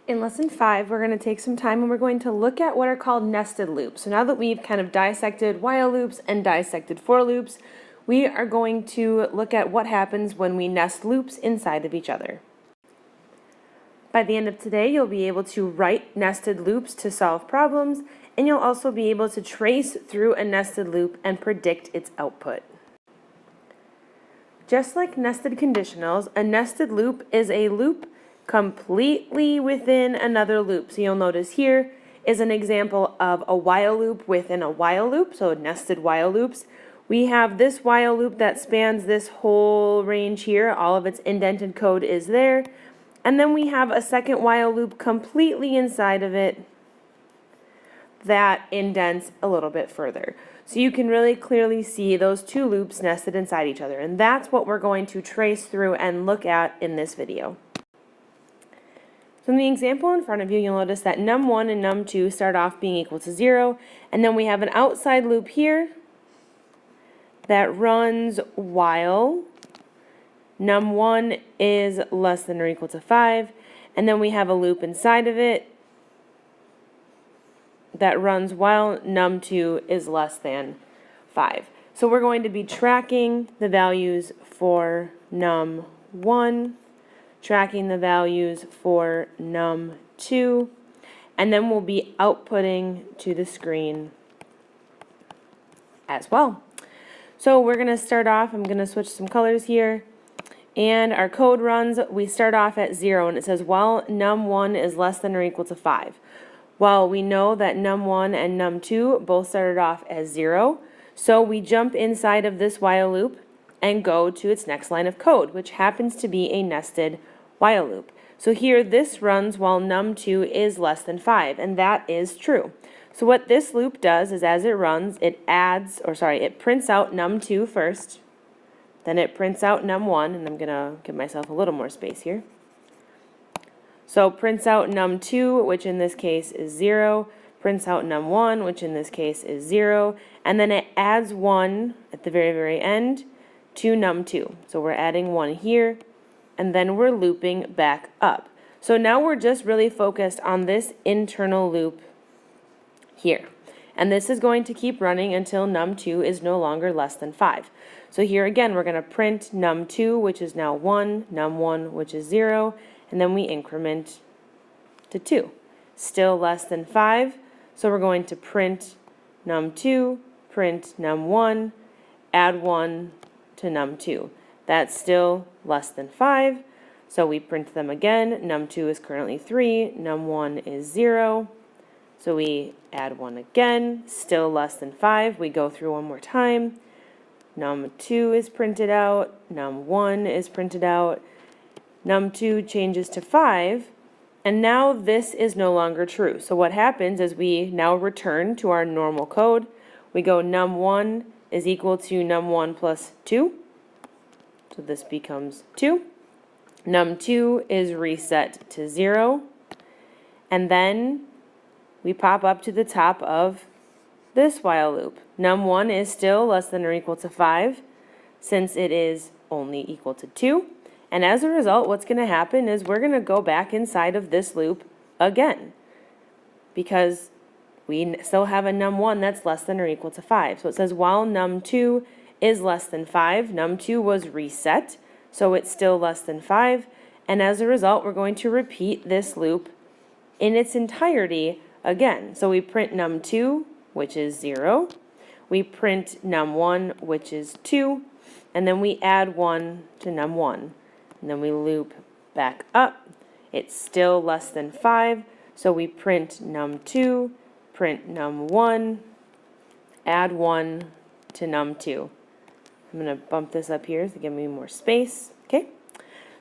In lesson 5, we're going to take some time and we're going to look at what are called nested loops. So now that we've kind of dissected while loops and dissected for loops, we are going to look at what happens when we nest loops inside of each other. By the end of today, you'll be able to write nested loops to solve problems, and you'll also be able to trace through a nested loop and predict its output. Just like nested conditionals, a nested loop is a loop completely within another loop. So you'll notice here is an example of a while loop within a while loop, so nested while loops. We have this while loop that spans this whole range here. All of its indented code is there. And then we have a second while loop completely inside of it that indents a little bit further. So you can really clearly see those two loops nested inside each other. And that's what we're going to trace through and look at in this video. So in the example in front of you, you'll notice that num1 and num2 start off being equal to 0, and then we have an outside loop here that runs while num1 is less than or equal to 5, and then we have a loop inside of it that runs while num2 is less than 5. So we're going to be tracking the values for num1, tracking the values for num2, and then we'll be outputting to the screen as well. So we're going to start off, I'm going to switch some colors here, and our code runs, we start off at 0, and it says while num1 is less than or equal to 5. Well, we know that num1 and num2 both started off as 0, so we jump inside of this while loop and go to its next line of code, which happens to be a nested while loop. So here this runs while num2 is less than 5, and that is true. So what this loop does is as it runs, it prints out num2 first, then it prints out num1, and I'm going to give myself a little more space here. So prints out num2, which in this case is 0, prints out num1, which in this case is 0, and then it adds 1 at the very, very end to num2. So we're adding 1 here, and then we're looping back up. So now we're just really focused on this internal loop here. And this is going to keep running until num2 is no longer less than 5. So here again, we're going to print num2, which is now 1, num1, which is 0, and then we increment to 2. Still less than 5, so we're going to print num2, print num1, add 1 to num2. That's still less than 5, so we print them again. Num2 is currently 3, num1 is 0, so we add 1 again, still less than 5. We go through one more time. Num2 is printed out, num1 is printed out, num2 changes to 5, and now this is no longer true. So what happens is we now return to our normal code. We go num1 is equal to num1 plus 2. So this becomes 2. Num2 is reset to 0. And then we pop up to the top of this while loop. Num1 is still less than or equal to 5 since it is only equal to 2. And as a result, what's going to happen is we're going to go back inside of this loop again because we still have a num1 that's less than or equal to 5. So it says while num2 is less than 5, num2 was reset, so it's still less than 5, and as a result we're going to repeat this loop in its entirety again. So we print num2, which is 0, we print num1, which is 2, and then we add 1 to num1, and then we loop back up. It's still less than 5, so we print num2, print num1, add 1 to num2. I'm going to bump this up here to give me more space. Okay,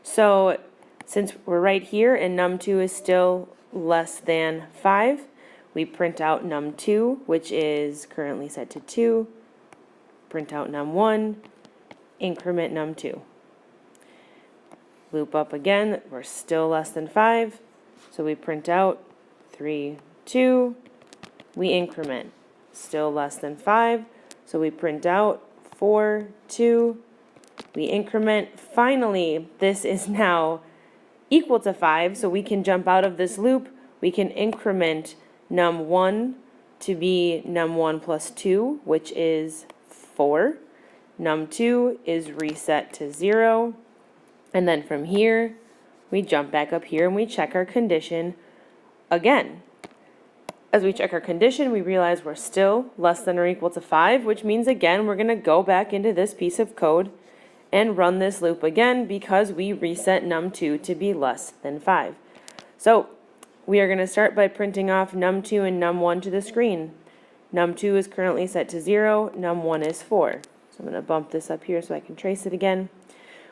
so since we're right here and num2 is still less than 5, we print out num2, which is currently set to 2, print out num1, increment num2. Loop up again, we're still less than 5, so we print out 3, 2, we increment, still less than 5, so we print out 4, 2, we increment. Finally, this is now equal to 5, so we can jump out of this loop. We can increment num1 to be num1 plus 2, which is 4. Num2 is reset to 0. And then from here, we jump back up here and we check our condition again. As we check our condition, we realize we're still less than or equal to 5, which means again we're going to go back into this piece of code and run this loop again because we reset num2 to be less than 5. So we are going to start by printing off num2 and num1 to the screen. Num2 is currently set to 0, num1 is 4. So I'm going to bump this up here so I can trace it again.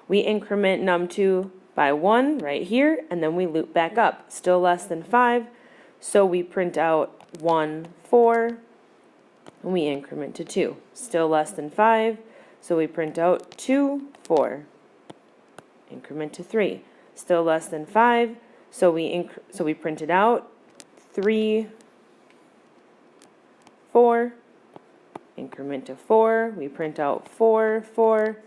We increment num2 by 1 right here, and then we loop back up. Still less than 5, so we print out 1, 4, and we increment to 2. Still less than 5, so we print out 2, 4. Increment to 3. Still less than 5, so we print it out 3, 4. Increment to 4, we print out 4, 4.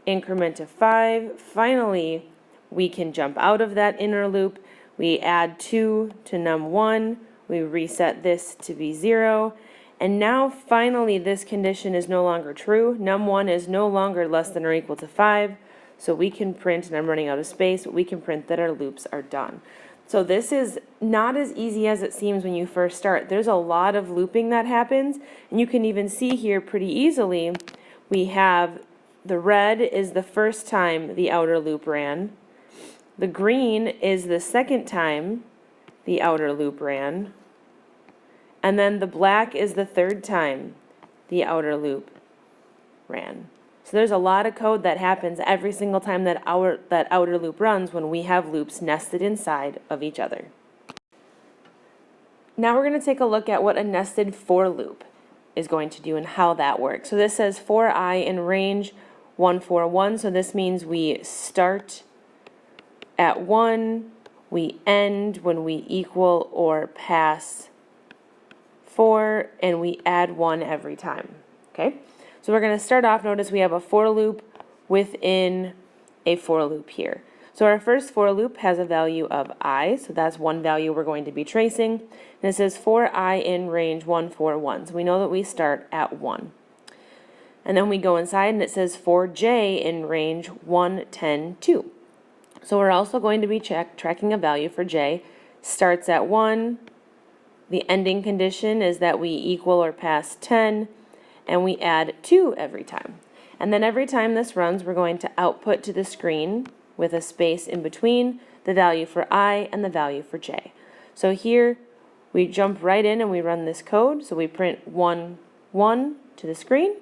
Increment to 5. Finally, we can jump out of that inner loop. We add 2 to num1. We reset this to be 0. And now finally this condition is no longer true. Num1 is no longer less than or equal to 5. So we can print, and I'm running out of space, but we can print that our loops are done. So this is not as easy as it seems when you first start. There's a lot of looping that happens, and you can even see here pretty easily we have the red is the first time the outer loop ran. The green is the second time the outer loop ran. And then the black is the third time the outer loop ran. So there's a lot of code that happens every single time that outer loop runs when we have loops nested inside of each other. Now we're going to take a look at what a nested for loop is going to do and how that works. So this says for I in range 1, 4, 1. So this means we start at 1, we end when we equal or pass 4, and we add 1 every time. Okay? So we're going to start off, notice we have a for loop within a for loop here. So our first for loop has a value of I, so that's one value we're going to be tracing. And it says for I in range 1, 4, 1. So we know that we start at 1. And then we go inside and it says for j in range 1, 10, 2. So we're also going to be tracking a value for j. Starts at 1. The ending condition is that we equal or pass 10. And we add 2 every time. And then every time this runs, we're going to output to the screen with a space in between the value for I and the value for j. So here we jump right in and we run this code. So we print 1, 1 to the screen.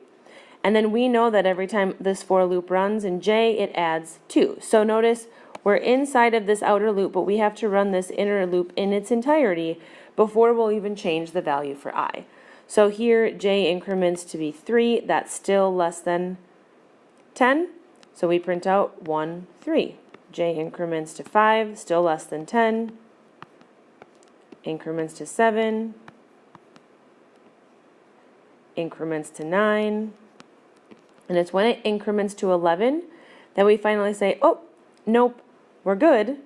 And then we know that every time this for loop runs in j, it adds 2. So notice we're inside of this outer loop, but we have to run this inner loop in its entirety before we'll even change the value for I. So here j increments to be 3. That's still less than 10. So we print out 1, 3. J increments to 5, still less than 10. Increments to 7. Increments to 9. And it's when it increments to 11 that we finally say, oh, nope, we're good.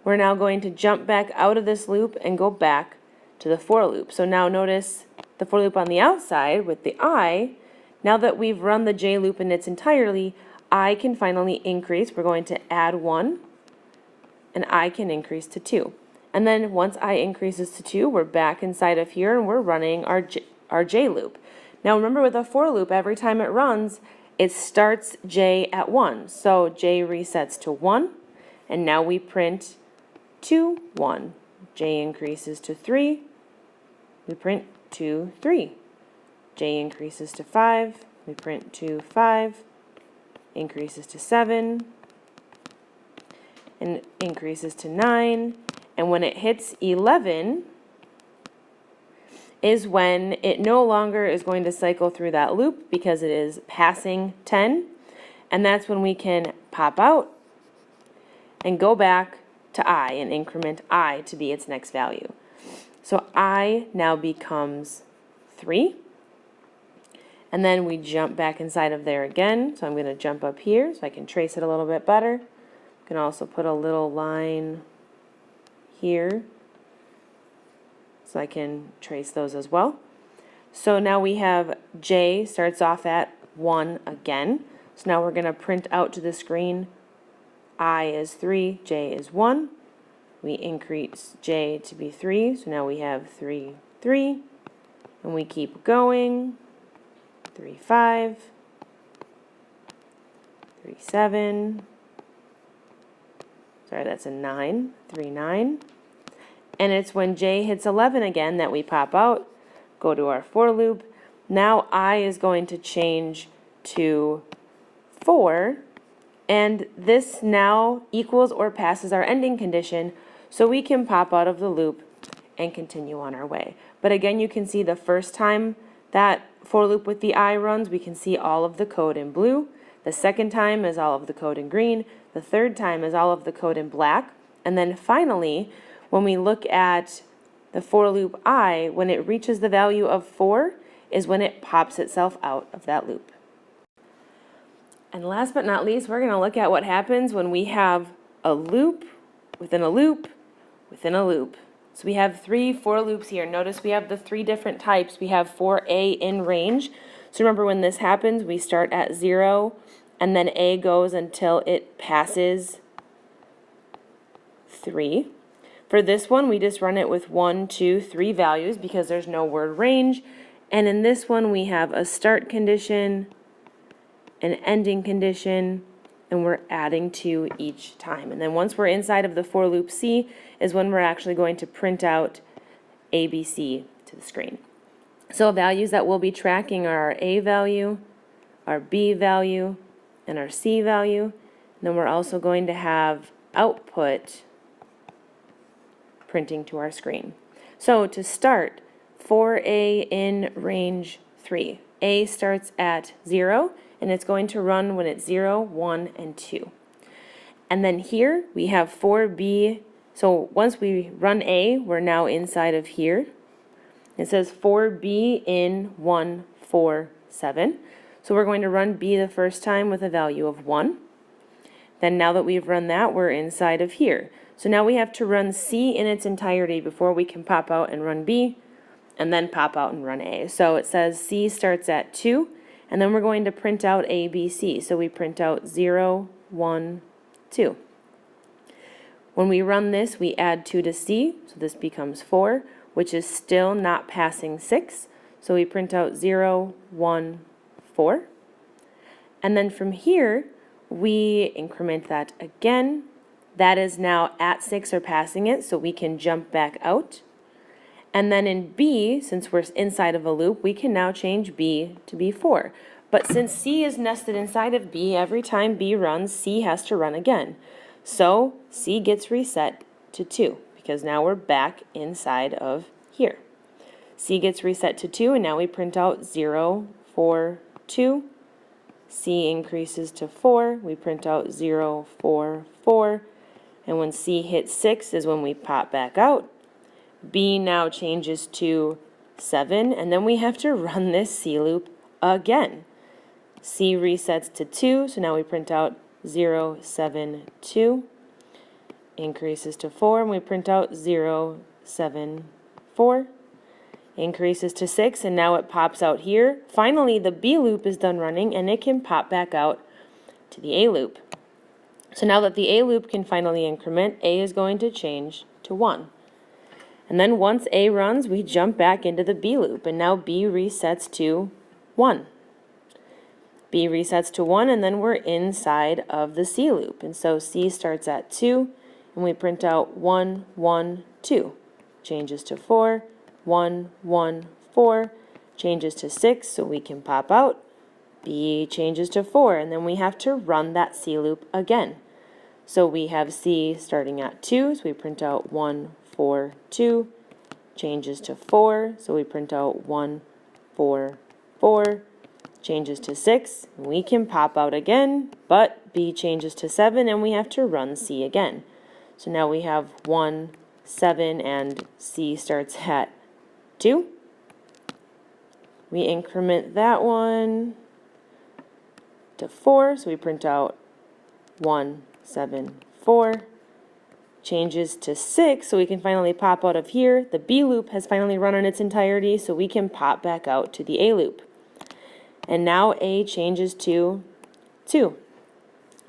We're now going to jump back out of this loop and go back to the for loop. So now notice the for loop on the outside with the I. Now that we've run the j loop in its entirety, I can finally increase. We're going to add 1, and I can increase to 2. And then once I increases to 2, we're back inside of here and we're running our j loop. Now remember with a for loop, every time it runs, it starts j at 1. So j resets to 1, and now we print 2, 1. J increases to 3, we print 2, 3. J increases to 5, we print 2, 5. Increases to 7, and increases to 9. And when it hits 11, is when it no longer is going to cycle through that loop because it is passing 10. And that's when we can pop out and go back to I and increment I to be its next value. So I now becomes 3. And then we jump back inside of there again. So I'm going to jump up here so I can trace it a little bit better. can also put a little line here so I can trace those as well. So now we have J starts off at 1 again. So now we're going to print out to the screen I is 3, J is 1. We increase J to be 3, so now we have 3, 3. And we keep going. 3, 5. 3, 7. Sorry, that's a 9. 3, 9. And it's when J hits 11 again that we pop out, go to our for loop. Now I is going to change to 4, and this now equals or passes our ending condition, so we can pop out of the loop and continue on our way. But again, you can see the first time that for loop with the I runs, we can see all of the code in blue. The second time is all of the code in green. The third time is all of the code in black. And then finally, when we look at the for loop I, when it reaches the value of 4 is when it pops itself out of that loop. And last but not least, we're going to look at what happens when we have a loop within a loop within a loop. So we have 3 for loops here. Notice we have the 3 different types. We have for A in range. So remember, when this happens, we start at 0, and then A goes until it passes 3. For this one, we just run it with 1, 2, 3 values because there's no word range. And in this one, we have a start condition, an ending condition, and we're adding 2 each time. And then once we're inside of the for loop C is when we're actually going to print out ABC to the screen. So values that we'll be tracking are our A value, our B value, and our C value. And then we're also going to have output printing to our screen. So to start, for A in range 3, A starts at 0, and it's going to run when it's 0, 1, and 2. And then here we have for B. So once we run A, we're now inside of here. It says for B in 1, 4, 7. So we're going to run B the first time with a value of 1. Then now that we've run that, we're inside of here. So now we have to run C in its entirety before we can pop out and run B, and then pop out and run A. So it says C starts at 2, and then we're going to print out A, B, C. So we print out 0, 1, 2. When we run this, we add 2 to C, so this becomes 4, which is still not passing 6. So we print out 0, 1, 4. And then from here, we increment that again. That is now at 6 or passing it, so we can jump back out. And then in B, since we're inside of a loop, we can now change B to be 4. But since C is nested inside of B, every time B runs, C has to run again. So C gets reset to 2, because now we're back inside of here. C gets reset to 2, and now we print out 0, 4, 2. C increases to 4, we print out 0, 4, 4. And when C hits 6 is when we pop back out. B now changes to 7, and then we have to run this C loop again. C resets to 2, so now we print out 0, 7, 2. Increases to 4, and we print out 0, 7, 4. Increases to 6, and now it pops out here. Finally, the B loop is done running, and it can pop back out to the A loop. So now that the A loop can finally increment, A is going to change to 1. And then once A runs, we jump back into the B loop, and now B resets to 1. B resets to 1, and then we're inside of the C loop. And so C starts at 2, and we print out 1, 1, 2. Changes to 4, 1, 1, 4. Changes to 6, so we can pop out. B changes to 4, and then we have to run that C loop again. So we have C starting at 2, so we print out 1, 4, 2. Changes to 4, so we print out 1, 4, 4. Changes to 6, and we can pop out again, but B changes to 7, and we have to run C again. So now we have 1, 7, and C starts at 2. We increment that one to 4, so we print out 1, 7, 4, changes to 6, so we can finally pop out of here. The B loop has finally run in its entirety, so we can pop back out to the A loop. And now A changes to 2.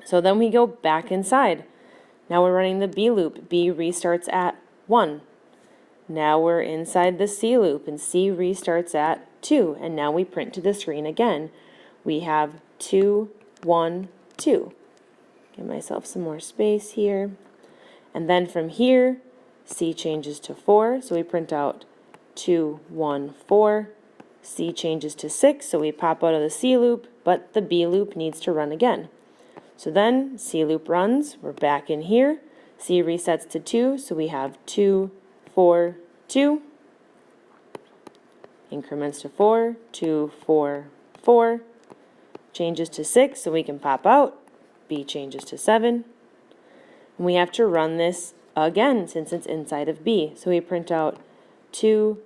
So then we go back inside. Now we're running the B loop. B restarts at 1. Now we're inside the C loop, and C restarts at 2. And now we print to the screen again. We have 2, 1, 2. Give myself some more space here. And then from here, C changes to 4, so we print out 2, 1, 4. C changes to 6, so we pop out of the C loop, but the B loop needs to run again. So then C loop runs, we're back in here. C resets to 2, so we have 2, 4, 2. Increments to 4, 2, 4, 4. Changes to 6, so we can pop out. B changes to 7. And we have to run this again since it's inside of B. So we print out 2,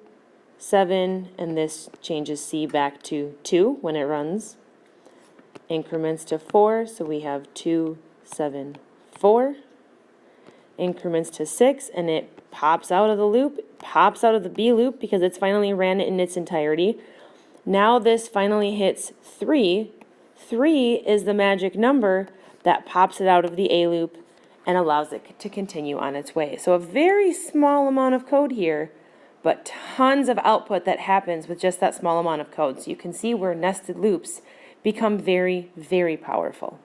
7, and this changes C back to 2 when it runs. Increments to 4, so we have 2, 7, 4. Increments to 6, and it pops out of the loop, pops out of the B loop because it's finally ran it in its entirety. Now this finally hits 3. 3 is the magic number that pops it out of the A loop and allows it to continue on its way. So a very small amount of code here, but tons of output that happens with just that small amount of code. So you can see where nested loops become very, very powerful.